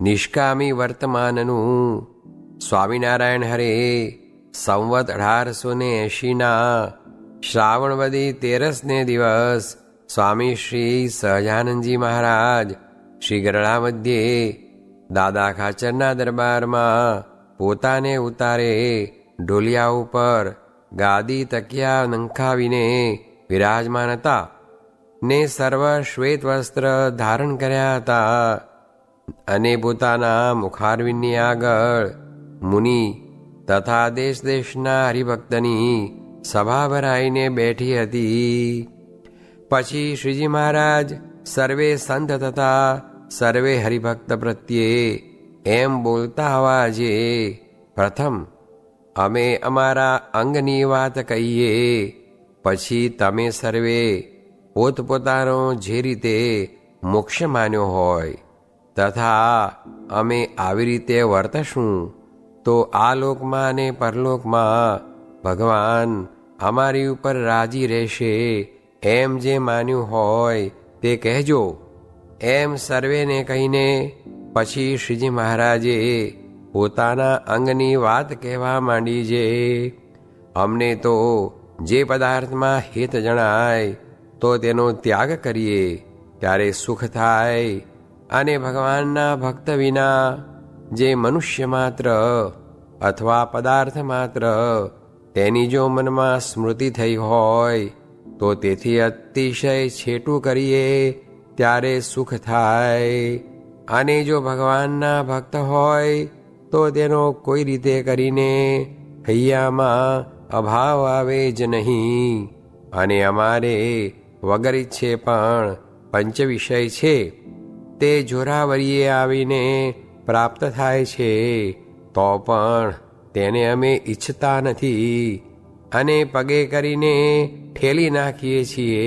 નિષ્કામી વર્તમાનનું સ્વામિનારાયણ હરે સંવત 1880 શ્રાવણ વદી 13ને દિવસ સ્વામી શ્રી સહજાનંદજી મહારાજ શ્રી ગરડા મધ્યે દાદા ખાચરના દરબારમાં પોતાને ઉતારે ઢોલિયા ઉપર ગાદી તકિયા નંખાવીને વિરાજમાન હતા ને સર્વ શ્વેત વસ્ત્ર ધારણ કર્યા હતા અને પોતાના મુખારવિંદની આગળ મુનિ તથા દેશ દેશના હરિભક્તની સભા ભરાઈને બેઠી હતી. પછી શ્રીજી મહારાજ સર્વે સંત તથા સર્વે હરિભક્ત પ્રત્યે એમ બોલતા અવાજે, પ્રથમ અમે અમારા અંગની વાત કહીએ, પછી તમે સર્વે પોતપોતાનો જે રીતે મોક્ષ માન્યો હોય તથા અમે આવી રીતે વર્તશું તો આ લોકમાં અને પરલોકમાં ભગવાન અમારી ઉપર રાજી રહેશે એમ જે માન્યું હોય તે કહેજો. એમ સર્વેને કહીને પછી શ્રીજી મહારાજે પોતાના અંગની વાત કહેવા માંડી છે. અમને તો જે પદાર્થમાં હિત જણાય તો તેનો ત્યાગ કરીએ ત્યારે સુખ થાય, અને ભગવાનના ભક્ત વિના જે મનુષ્ય માત્ર અથવા પદાર્થ માત્ર તેની જો મનમાં સ્મૃતિ થઈ હોય તો તેથી અતિશય છેટું કરીએ ત્યારે સુખ થાય, અને જો ભગવાનના ભક્ત હોય તો તેનો કોઈ રીતે કરીને હૈયામાં અભાવ આવે જ નહીં. અને અમારે વગર ઈચ્છે પણ પંચ વિષય છે તે જોરાવરીએ આવીને પ્રાપ્ત થાય છે તો પણ તેને અમે ઈચ્છતા નથી અને પગે કરીને ઠેલી નાખીએ છીએ.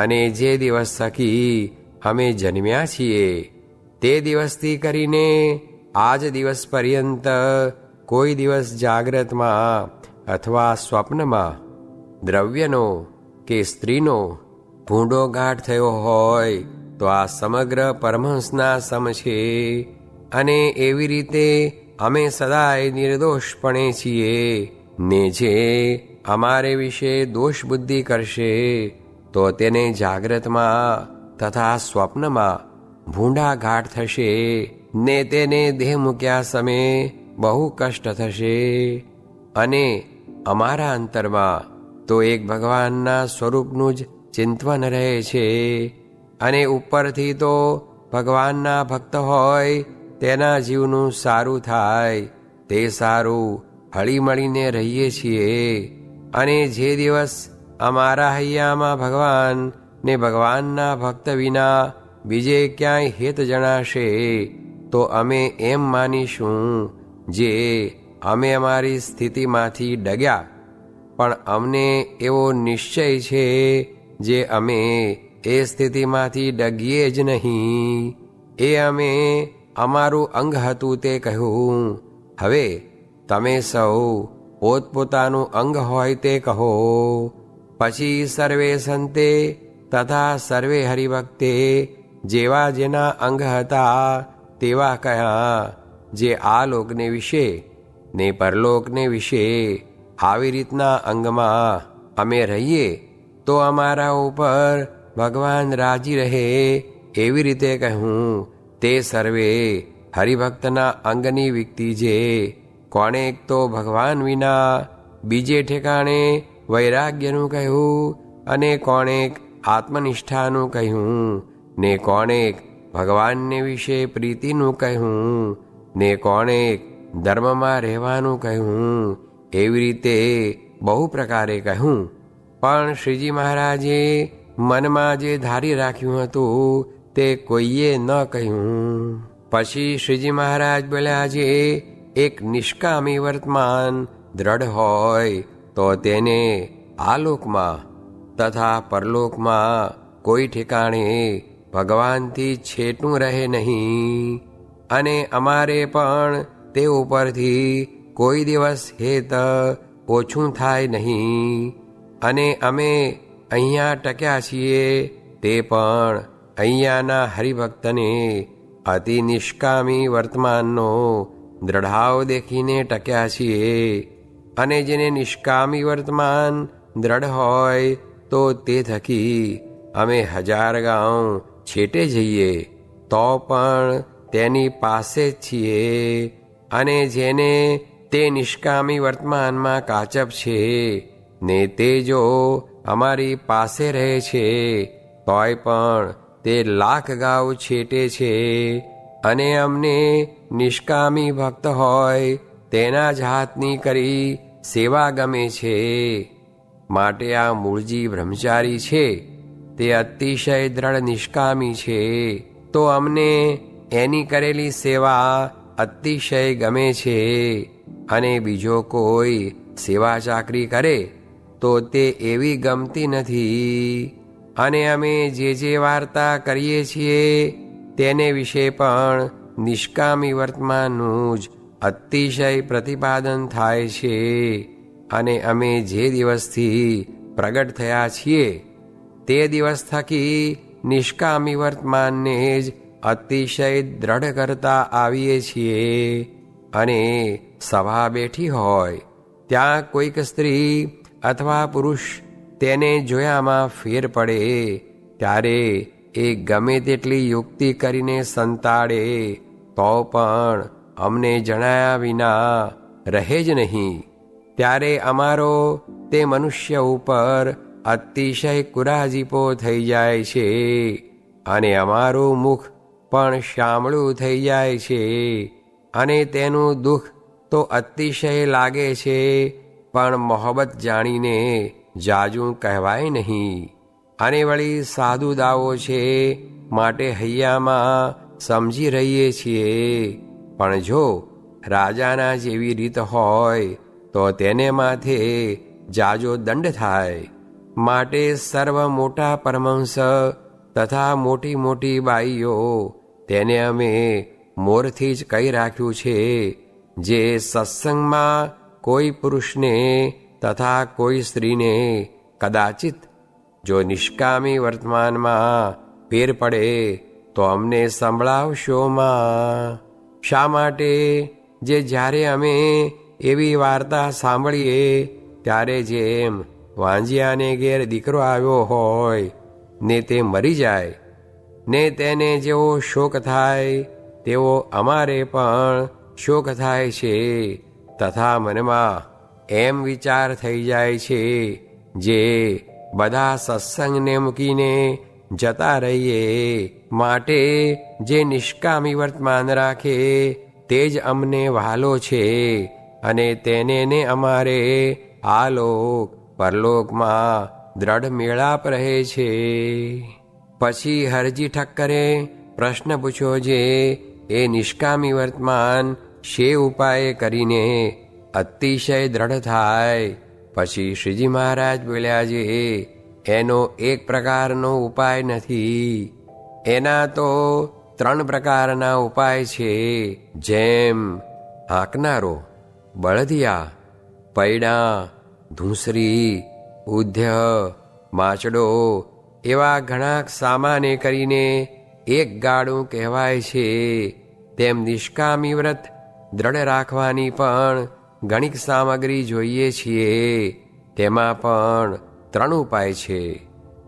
અને જે દિવસ થકી અમે જન્મ્યા છીએ તે દિવસથી કરીને આજ દિવસ પર્યંત કોઈ દિવસ જાગ્રતમાં અથવા સ્વપ્નમાં દ્રવ્યનો કે સ્ત્રીનો ભૂંડો ગાંઠ થયો હોય તો આ સમગ્ર પરમહંસના સમ છે. અને એવી રીતે અમે સદાય નિર્દોષપણે છીએ ને જે અમારે વિશે દોષ બુદ્ધિ કરશે તો તેને જાગ્રતમાં તથા સ્વપ્નમાં ભૂંડા ઘાટ થશે ને તેને દેહ મૂક્યા સમયે બહુ કષ્ટ થશે. અને અમારા અંતરમાં તો એક ભગવાનના સ્વરૂપનું જ ચિંતવન રહે છે, અને ઉપરથી તો ભગવાનના ભક્ત હોય તેના જીવનું સારું થાય તે સારું હળીમળીને રહીએ છીએ. અને જે દિવસ અમારા હૈયામાં ભગવાન ને ભગવાનના ભક્ત વિના બીજે ક્યાંય હેત જણાશે તો અમે એમ માનીશું જે અમે અમારી સ્થિતિમાંથી ડગ્યા, પણ અમને એવો નિશ્ચય છે જે અમે એ સ્થિતિમાંથી ડગીએ જ નહીં. એ અમે અમારું અંગ હતું તે કહ્યું. હવે તમે સૌ પોતપોતાનું અંગ હોય તે કહો. પછી સર્વે સંતે તથા સર્વે હરિભક્તે જેવા જેના અંગ હતા તેવા કહ્યા, જે આ લોકને વિશે ને પરલોકને વિશે આવી રીતના અંગમાં અમે રહીએ તો અમારા ઉપર ભગવાન રાજી રહે એવી રીતે કહ્યું. તે સર્વે હરિભક્તના અંગની વિકતિ છે. કોણેક તો ભગવાન વિના બીજે ઠેકાણે વૈરાગ્યનું કહ્યું, અને કોણેક આત્મનિષ્ઠાનું કહ્યું, ને કોણેક ભગવાનને વિશે પ્રીતિનું કહ્યું, ને કોણેક ધર્મમાં રહેવાનું કહ્યું. એવી રીતે બહુ પ્રકારે કહ્યું. પણ શ્રીજી મહારાજે મનમાં જે ધારી રાખ્યું હતું તે કોઈએ ન કહ્યું. પછી શ્રીજી મહારાજ બોલ્યા, જે એક નિષ્કામી વર્તમાન દ્રઢ હોય તો તેને આલોકમાં તથા પરલોકમાં કોઈ ઠેકાણે ભગવાનથી છેટું રહે નહીં. અને અમારે પણ તે ઉપરથી કોઈ દિવસ હેત ઓછું થાય નહીં. અને અમે અહીંયા ટક્યા છીએ તે પણ અહીંયાના હરિભક્તને અતિ નિષ્કામી વર્તમાનનો દ્રઢાવ દેખીને ટક્યા છીએ, અને જેને નિષ્કામી વર્તમાન દ્રઢ હોય તો તે થકી અમે 1000 ગાંવ છેટે જઈએ તો પણ તેની પાસે જ છીએ, અને જેને તે નિષ્કામી વર્તમાનમાં કાચપ છે ને તે જો અમારી પાસે રહે છે તોય પણ તે 1,00,000 ગાંવ છેટે છે, અને અમને નિષ્કામી ભક્ત હોય તેના જ હાથની કરી સેવા ગમે છે. માટે આ મૂળજી બ્રહ્મચારી છે તે અતિશય દ્રઢ નિષ્કામી છે, તો અમને એની કરેલી સેવા અતિશય ગમે છે, અને બીજો કોઈ સેવા ચાકરી કરે તો તે એવી ગમતી નથી. અને અમે જે વાર્તા કરીએ છીએ તેને વિશે પણ નિષ્કામી વર્તમાનનું જ અતિશય પ્રતિપાદન થાય છે, અને અમે જે દિવસથી પ્રગટ થયા છીએ તે દિવસ થકી નિષ્કામી વર્તમાનને જ અતિશય દ્રઢ કરતા આવીએ છીએ. અને સભા બેઠી હોય ત્યાં કોઈક સ્ત્રી અથવા પુરુષ તેને જોયામાં ફેર પડે ત્યારે એ ગમે તેટલી યુક્તિ કરીને સંતાડે તો પણ અમને જણાયા વિના રહે જ નહીં. ત્યારે અમારો તે મનુષ્ય ઉપર અતિશય કુરાજીપો થઈ જાય છે, અને અમારું મુખ પણ શામળું થઈ જાય છે, અને તેનું દુઃખ તો અતિશય લાગે છે, પણ મોહબ્બત જાણીને જાજું કહેવાય નહીં. અને વળી સાધુ દાવો છે માટે હૈયામાં સમજી રહીએ છીએ, પણ જો રાજાના જેવી રીત હોય તો તેને માથે જાજો દંડ થાય. માટે સર્વ મોટા પરમહંસ તથા મોટી મોટી બાઈઓ તેને અમે મોરથી જ કહી રાખ્યું છે, જે સત્સંગમાં કોઈ પુરુષને તથા કોઈ સ્ત્રીને કદાચિત જો નિષ્કામી વર્તમાનમાં ફેર પડે તો અમને સંભળાવશો માં. શા માટે? જે જ્યારે અમે એવી વાર્તા સાંભળીએ ત્યારે જેમ વાંજિયાને ઘેર દીકરો આવ્યો હોય ને તે મરી જાય ને તેને જેવો શોક થાય તેવો અમારે પણ શોક થાય છે, તથા મનમાં એમ વિચાર થઈ જાય છે જે બધા સત્સંગને મૂકીને જતા રહીએ. માટે જે નિષ્કામી વર્તમાન રાખે તે જ અમને વહાલો છે, અને તેને ને અમારે આ લોક પરલોકમાં દ્રઢ મેળાપ રહે છે. પછી હરજી ઠક્કરે પ્રશ્ન પૂછ્યો, જે એ નિષ્કામી વર્તમાન શે ઉપાય કરીને અતિશય દ્રઢ થાય? પછી શ્રીજી મહારાજ બોલ્યા, જે એનો એક પ્રકારનો ઉપાય નથી, એના તો 3 પ્રકારના ઉપાય છે. જેમ હાંકનારો, બળદિયા, પૈડા, ધૂંસરી, ઉધ્ય, માચડો એવા ઘણા સામાને કરીને એક ગાડું કહેવાય છે. તેમ નિષ્કામી વ્રત દ્રઢ રાખવાની પણ ઘણીક સામગ્રી જોઈએ છીએ. તેમાં પણ 3 ઉપાય છે.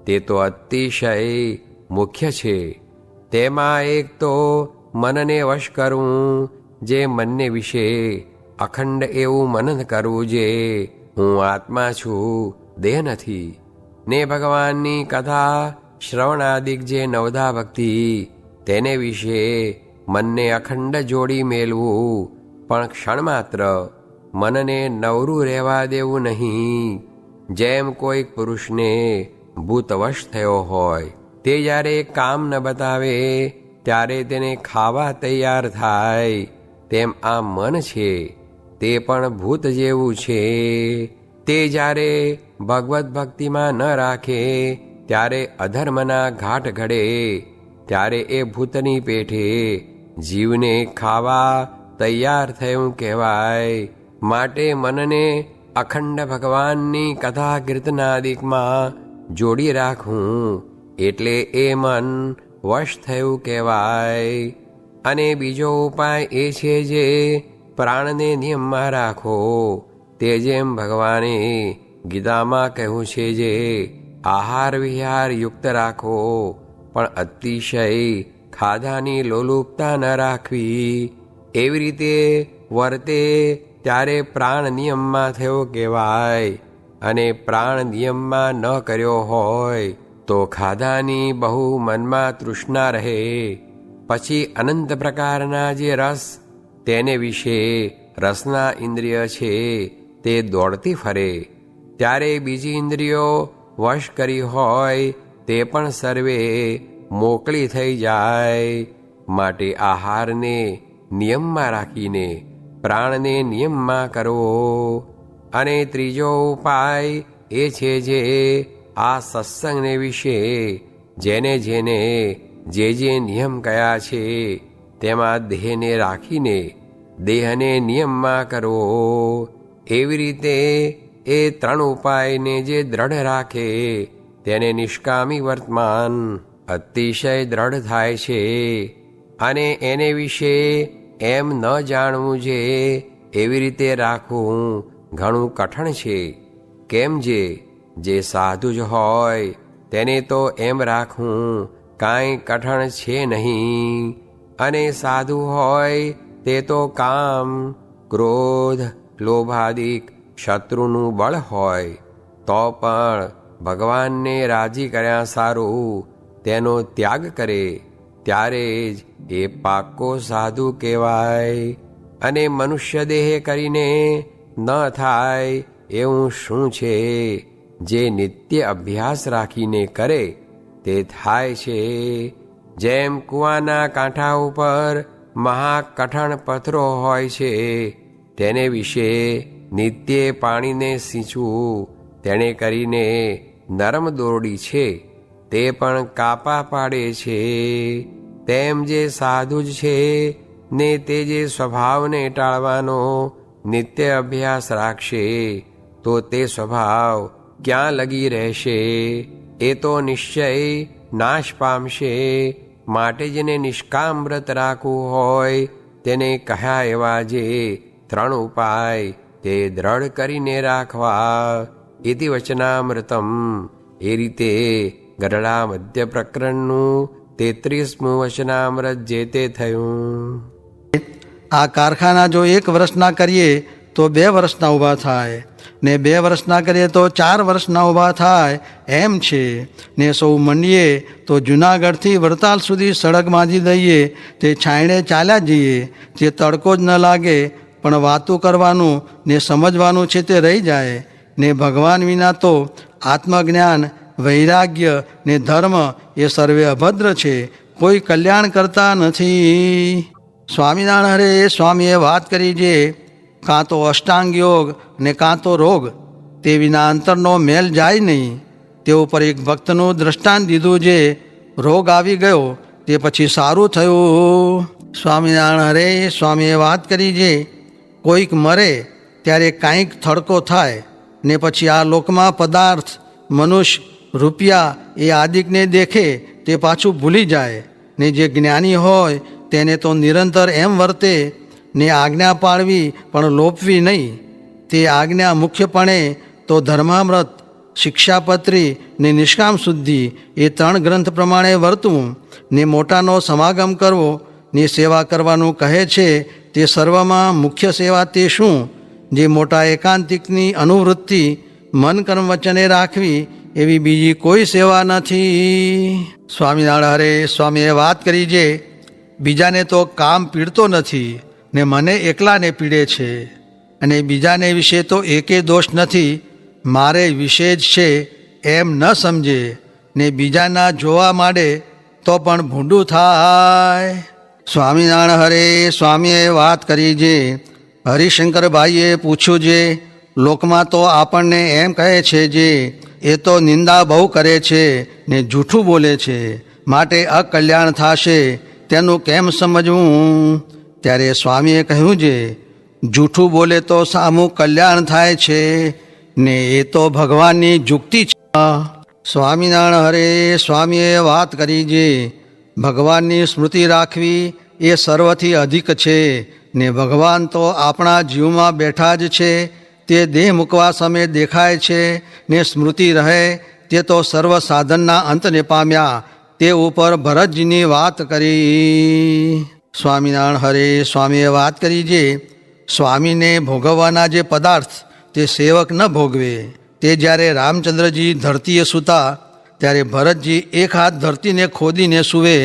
તે તો અતિશય મુખ્ય છે. તેમાં એક તો મનને વશ કરવું, જે મનને વિશે અખંડ એવું મનન કરવું જે હું આત્મા છું, દેહ નથી. ને ભગવાનની કથા શ્રવણાદિક જે 9ધા ભક્તિ તેને વિશે મનને અખંડ જોડી મેલવું, પણ ક્ષણમાત્ર મનને નવરું રહેવા દેવું નહીં. જેમ કોઈક પુરુષને ભૂતવશ થયો હોય તે જ્યારે કામ ન બતાવે ત્યારે તેને ખાવા તૈયાર થાય, તેમ આ મન છે તે પણ ભૂત જેવું છે. તે જ્યારે ભગવત ભક્તિમાં ન રાખે ત્યારે અધર્મના ઘાટ ઘડે, ત્યારે એ ભૂતની પેઠે જીવને ખાવા તૈયાર થયું કહેવાય. માટે મનને અખંડ ભગવાનની કથા કીર્તનાદિકમાં જોડી રાખવું એટલે એ મન વશ થયું કહેવાય. અને બીજો ઉપાય એ છે જે પ્રાણને નિયમમાં રાખો, તે જેમ ભગવાને ગીતામાં કહ્યું છે જે આહાર વિહાર યુક્ત રાખો, પણ અતિશય ખાધાની લોલુપતા ન રાખવી. એવી રીતે વર્તે ત્યારે પ્રાણ નિયમમાં થયો કહેવાય. અને પ્રાણ નિયમમાં ન કર્યો હોય તો ખાધાની બહુ મનમાં તૃષ્ણા રહે. પછી અનંત પ્રકારના જે રસ તેને વિશે રસના ઇન્દ્રિય છે તે દોડતી ફરે, ત્યારે બીજી ઇન્દ્રિયો વશ કરી હોય તે પણ સર્વે મોકળી થઈ જાય. માટે આહારને નિયમમાં રાખીને પ્રાણને નિયમમાં કરવો. અને ત્રીજો ઉપાય એ છે જે આ સત્સંગને વિશે જેને જેને જે નિયમ કયા છે તેમાં દેહને રાખીને દેહને નિયમમાં કરવો. એવી રીતે એ ત્રણ ઉપાયને જે દ્રઢ રાખે તેને નિષ્કામી વર્તમાન અતિશય દ્રઢ થાય છે. અને એને વિશે એમ ન જાણવું જે એવી રીતે રાખવું ઘણું કઠણ છે. કેમ જે સાધુ જ હોય તેને તો એમ રાખવું કાંઈ કઠણ છે નહીં. અને સાધુ હોય તે તો કામ ક્રોધ લોભાદિક શત્રુનું બળ હોય તો પણ ભગવાનને રાજી કર્યા સારું તેનો ત્યાગ કરે ત્યારે જ એ પાક્કો સાધુ કહેવાય. અને મનુષ્ય દેહ કરીને ન થાય એવું શું છે? જે નિત્ય અભ્યાસ રાખીને કરે તે થાય છે. જેમ કૂવાના કાંઠા ઉપર મહાકઠણ પથ્થરો હોય છે તેને વિશે નિત્ય પાણીને સિંચવું, તેણે કરીને નરમ દોરડી છે તે પણ કાપા પાડે છે. તેમ જે સાધુ જ છે ને તે જે સ્વભાવને ટાળવાનો નિત્ય અભ્યાસ રાખશે તો તે સ્વભાવ ક્યાં લગી રહેશે? એ તો નિશ્ચય નાશ પામશે. માટે જેને નિષ્કામ વ્રત રાખવું હોય તેને કહ્યા એવા જે ત્રણ ઉપાય તે દ્રઢ કરીને રાખવા. ઇતિ વચનામૃતમ. એ રીતે ગરડા મધ્ય પ્રકરણનું 33મું વચનામૃત જે તે થયું. આ કારખાના જો 1 વર્ષના કરીએ તો 2 વર્ષના ઊભા થાય, ને 2 વર્ષના કરીએ તો 4 વર્ષના ઊભા થાય એમ છે. ને સૌ મંડીએ તો જૂનાગઢથી વડતાલ સુધી સડક બાંધી દઈએ, તે છાંયડે ચાલ્યા જઈએ, તે તડકો જ ન લાગે, પણ વાતું કરવાનું ને સમજવાનું છે તે રહી જાય. ને ભગવાન વિના તો આત્મજ્ઞાન વૈરાગ્ય ને ધર્મ એ સર્વે અભદ્ર છે, કોઈ કલ્યાણ કરતા નથી. સ્વામિનારાયણ હરે સ્વામીએ વાત કરી જે કાં તો અષ્ટાંગ યોગ ને કાં તો રોગ, તે વિના અંતરનો મેલ જાય નહીં. તે ઉપર એક ભક્તનું દ્રષ્ટાંત દીધું જે રોગ આવી ગયો તે પછી સારું થયું. સ્વામિનારાયણ હરે સ્વામીએ વાત કરી જે કોઈક મરે ત્યારે કાંઈક થડકો થાય ને પછી આ લોકમાં પદાર્થ મનુષ્ય રૂપિયા એ આદિકને દેખે તે પાછું ભૂલી જાય. ને જે જ્ઞાની હોય તેને તો નિરંતર એમ વર્તે ને આજ્ઞા પાળવી પણ લોપવી નહીં. તે આજ્ઞા મુખ્યપણે તો ધર્મામૃત, શિક્ષાપત્રી ને નિષ્કામ શુદ્ધિ એ 3 ગ્રંથ પ્રમાણે વર્તવું, ને મોટાનો સમાગમ કરવો ને સેવા કરવાનું કહે છે. તે સર્વમાં મુખ્ય સેવા તે શું? જે મોટા એકાંતિકની અનુવૃત્તિ મન કર્મ વચને રાખવી એવી બીજી કોઈ સેવા નથી. સ્વામિનારાયણ હરે સ્વામીએ વાત કરી જે બીજાને તો કામ પીડતો નથી ને મને એકલાને પીડે છે, અને બીજાને વિશે તો એકે દોષ નથી, મારે વિશે જ છે એમ ન સમજે ને બીજાના જોવા માંડે તો પણ ભૂંડું થાય. સ્વામિનારાયણ હરે સ્વામીએ વાત કરી જે હરિશંકરભાઈએ પૂછ્યું જે લોકમાં તો આપણને એમ કહે છે જે એ તો નિંદા બહુ કરે છે ને જૂઠું બોલે છે, માટે અકલ્યાણ થશે, તેનું કેમ સમજવું? ત્યારે સ્વામીએ કહ્યું જે જૂઠું બોલે તો સામું કલ્યાણ થાય છે ને એ તો ભગવાનની જુક્તિ છે. સ્વામિનારાયણ હરે સ્વામીએ વાત કરી જે ભગવાનની સ્મૃતિ રાખવી એ સર્વથી અધિક છે ને ભગવાન તો આપણા જીવમાં બેઠા જ છે. તે દેહ મૂકવા સમયે દેખાય છે ને સ્મૃતિ રહે. તે તો સર્વ સાધનના અંતને પામ્યા. તે ઉપર ભરતજીની વાત કરી. સ્વામિનારાયણ હરે સ્વામીએ વાત કરી જે સ્વામીને ભોગવવાના જે પદાર્થ તે સેવક ન ભોગવે. તે જ્યારે રામચંદ્રજી ધરતીએ સૂતા ત્યારે ભરતજી એક હાથ ધરતીને ખોદીને સૂવે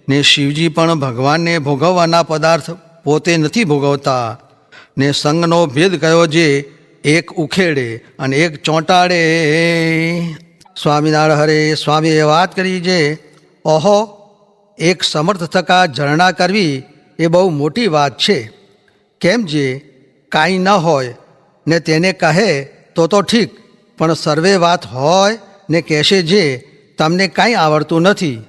ને શિવજી પણ ભગવાનને ભોગવવાના પદાર્થ પોતે નથી ભોગવતા. ને સંગનો ભેદ કયો જે એક ઉખેડે અને એક ચોંટાડે. સ્વામિનારાયણ હરે સ્વામીએ વાત કરી જે ઓહો, એક સમર્થ થકા ઝરણા કરવી એ બહુ મોટી વાત છે. કેમ જે કાંઈ ન હોય ને તેને કહે તો ઠીક, પણ સર્વે વાત હોય ને કહેશે જે તમને કાંઈ આવડતું નથી.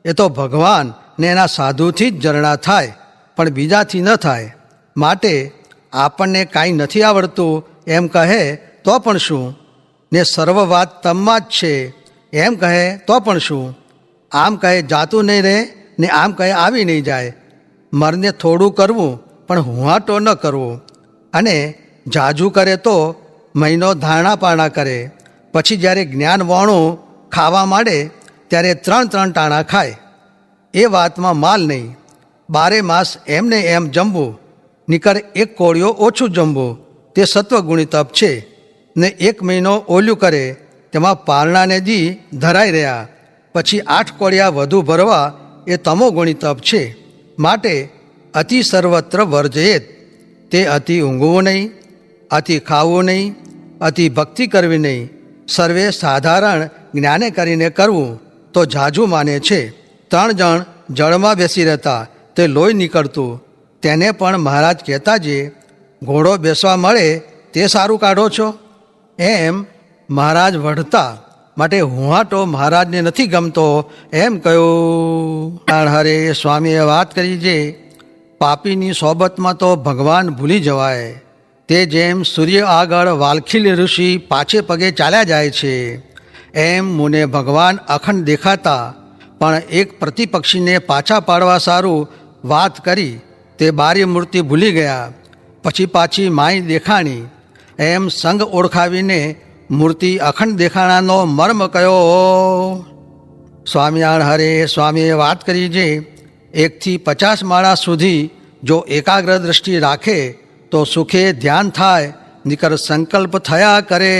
એ તો ભગવાન ને એના સાધુથી જ ઝરણા થાય, પણ બીજાથી ન થાય. માટે આપણને કાંઈ નથી આવડતું એમ કહે તો પણ શું, ને સર્વ વાત તમમાં જ છે એમ કહે તો પણ શું. આમ કહે જાતું નહીં રહે ને આમ કહે આવી નહીં જાય. મરને થોડું કરવું પણ હુંહાટો ન કરવો. અને જાજુ કરે તો મહિનો ધારણા પારણા કરે. પછી જ્યારે જ્ઞાન વાણું ખાવા માંડે ત્યારે 3 ટાણા ખાય. એ વાતમાં માલ નહીં. 12 માસ એમને એમ જમવું, નીકળ એક કોળિયો ઓછું જમવું, તે સત્વગુણી તપ છે. ને 1 મહિનો ઓલું કરે તેમાં પારણાને દી ધરાઈ રહ્યા. પછી 8 કોળિયા વધુ ભરવા એ તમોગુણી તપ છે. માટે અતિ સર્વત્ર વર્જયેત. તે અતિ ઊંઘવું નહીં, અતિ ખાવું નહીં, અતિ ભક્તિ કરવી નહીં. સર્વે સાધારણ જ્ઞાને કરીને કરવું તો ઝાઝુ માને છે. 3 જણ જળમાં બેસી રહેતા, તે લોહી નીકળતું. તેને પણ મહારાજ કહેતા જે ઘોડો બેસવા મળે તે સારું કાઢો છો. એમ મહારાજ વઢતા, માટે હુંહાટો મહારાજને નથી ગમતો એમ કહ્યું. હરે સ્વામીએ વાત કરી જે પાપીની સોબતમાં તો ભગવાન ભૂલી જવાય. તે જેમ સૂર્ય આગળ વાલખીલ ઋષિ પાછે પગે ચાલ્યા જાય છે, એમ મુને ભગવાન અખંડ દેખાતા પણ એક પ્રતિપક્ષીને પાછા પાડવા સારું વાત કરી તે બારી મૂર્તિ ભૂલી ગયા. પછી પાછી માય દેખાણી. એમ સંગ ઓળખાવીને મૂર્તિ અખંડ દેખાણાનો મર્મ કયો. સ્વામિનારાયણ હરે સ્વામીએ વાત કરી જે 1 થી 50 માળા સુધી જો એકાગ્ર દ્રષ્ટિ રાખે તો સુખે ધ્યાન થાય, નીકર સંકલ્પ થયા કરે.